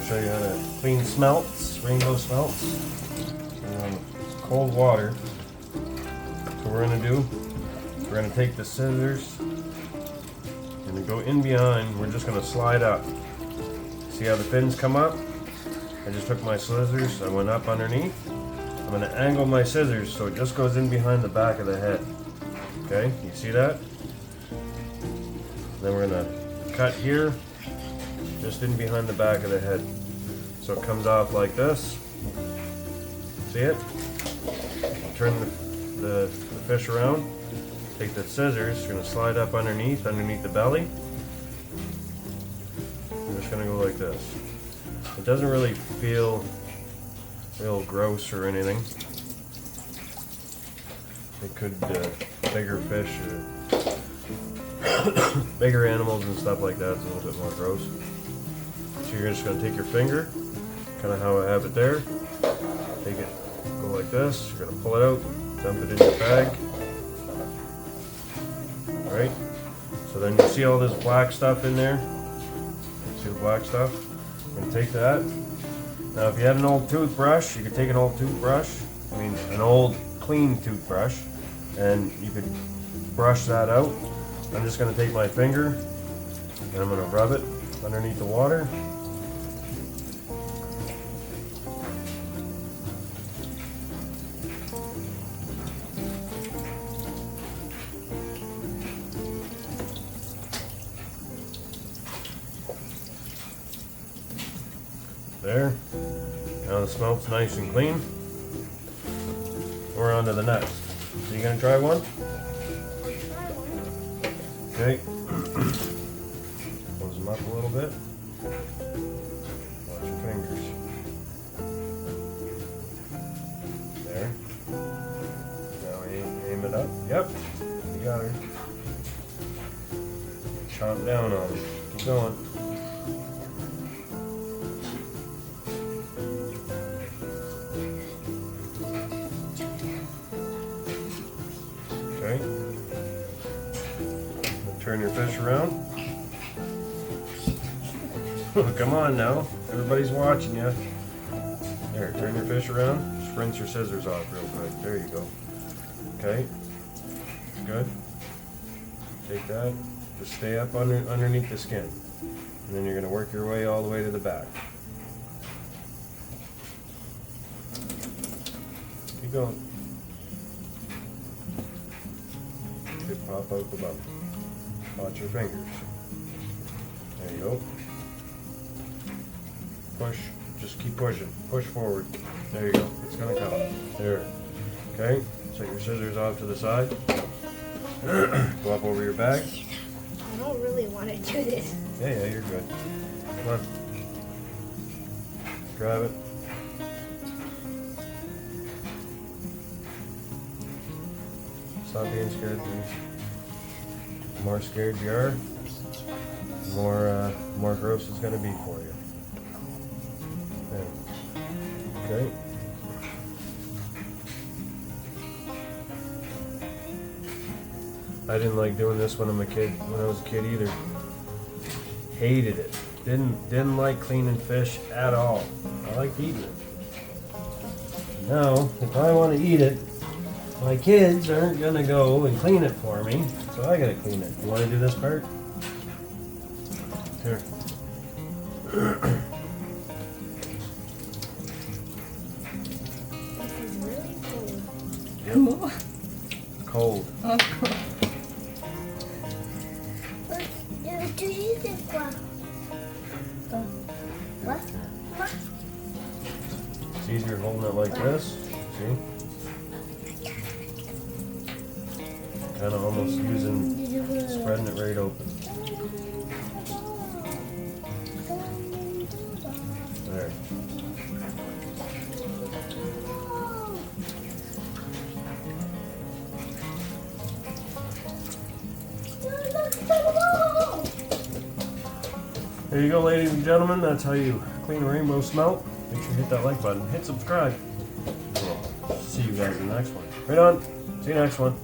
to show you how to clean smelts, rainbow smelts. Cold water. So we're going to do, we're going to take the scissors and go in behind. We're just going to slide up. See how the fins come up? I just took my scissors, I went up underneath. I'm going to angle my scissors so it just goes in behind the back of the head. Okay, you see that? Then we're going to cut here, just in behind the back of the head. So it comes off like this. See it? Turn the fish around. Take the scissors, you're going to slide up underneath the belly. I'm just going to go like this. It doesn't really feel real gross or anything. It could, bigger fish or bigger animals and stuff like that, it's a little bit more gross. So you're just going to take your finger, kind of how I have it there, take it, go like this, you're going to pull it out, dump it in your bag. Alright, so then you see all this black stuff in there? See the black stuff? I'm going to take that. Now if you had an old toothbrush, you could take an old toothbrush, an old clean toothbrush, and you could brush that out. I'm just going to take my finger and I'm going to rub it underneath the water. There. Now the smelt's nice and clean. We're on to the next. So you going to try one? Okay. Close them up a little bit. Watch your fingers. There. Now aim it up. Yep. You got her. Chomp down on it. Keep going. Okay. Turn your fish around. Come on now. Everybody's watching you. There, turn your fish around. Just rinse your scissors off real quick. There you go. Okay. Good. Take that. Just stay up underneath the skin. And then you're going to work your way all the way to the back. Keep going. Could pop out the bubble. Watch your fingers. There you go. Push. Just keep pushing. Push forward. There you go. It's gonna come. There. Okay. Set your scissors off to the side. Go up over your bag. I don't really want to do this. Yeah, you're good. Come on. Grab it. Stop being scared, please. The more scared you are, the more gross it's going to be for you. There. Okay. I didn't like doing this when I was a kid either. Hated it. Didn't like cleaning fish at all. I liked eating it. Now, if I want to eat it, my kids aren't going to go and clean it for me, so I got to clean it. You want to do this part? Here. This is really cold. Yep. Cold. Oh, cool. Do you think what? It's easier holding it like this. See? Kind of almost spreading it right open. There. There you go, ladies and gentlemen. That's how you clean a rainbow smelt. Make sure you hit that like button. Hit subscribe. See you guys in the next one. Right on. See you next one.